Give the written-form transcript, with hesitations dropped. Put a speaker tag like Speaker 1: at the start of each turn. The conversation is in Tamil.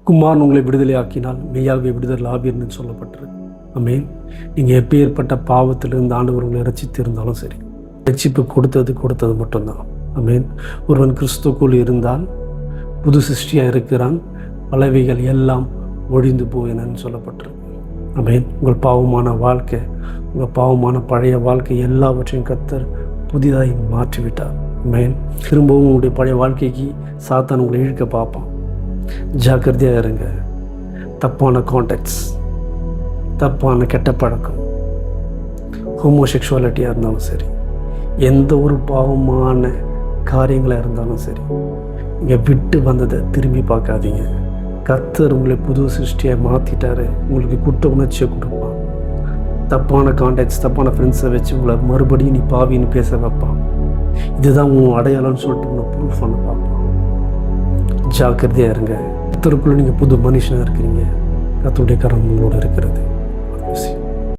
Speaker 1: குமாரன் உங்களை விடுதலை ஆக்கினால் மெய்யாகவே விடுதலை ஆவீர்னு சொல்லப்பட்டிருக்கு. ஆமென். நீங்கள் எப்பேற்பட்ட பாவத்திலிருந்து ஆண்டவர் உங்களை ரட்சித்து இருந்தாலும் சரி, ரட்சிப்பு கொடுத்தது மட்டும்தான். ஆமென். ஒருவன் கிறிஸ்துவுக்குள் இருந்தால் புது சிருஷ்டியாக இருக்கிறான், பலவைகள் எல்லாம் ஒழிந்து போயினன்னு சொல்லப்பட்டிருக்கு. ஆமென். உங்கள் பாவமான வாழ்க்கை, உங்கள் பாவமான பழைய வாழ்க்கை எல்லாவற்றையும் கர்த்தர் புதிதாய் மாற்றிவிட்டார். ஆமென். திரும்பவும் உங்களுடைய பழைய வாழ்க்கைக்கு சாத்தான் உங்களை இழுக்க பார்ப்பான். ஜாக்கிரதையாக இருங்க. தப்பான கான்டாக்ட்ஸ், தப்பான கெட்ட பழக்கம், ஹோமோசெக்சுவாலிட்டியாக இருந்தாலும் சரி, எந்த ஒரு பாவமான காரியங்களாக இருந்தாலும் சரி, இங்கே விட்டு வந்ததை திரும்பி பார்க்காதீங்க. கர்த்தர் உங்களை புது சிருஷ்டியாக மாற்றிட்டாரு. உங்களுக்கு குற்ற உணர்ச்சியை கொடுப்பான். தப்பான கான்டாக்ட்ஸ், தப்பான ஃப்ரெண்ட்ஸை வச்சு உங்களை மறுபடியும் நீ பாவின்னு பேச வைப்பான். இதுதான் உன் அடையாளம்னு சொல்லிட்டு உங்களை ப்ரூஃப் பண்ண பார்ப்பான். ஜாக்கிரதையாக இருங்க. கர்த்தருக்குள்ளே நீங்கள் புது மனுஷனாக இருக்கிறீங்க. கர்த்தருடைய கரம் உங்களோடு இருக்கிறது.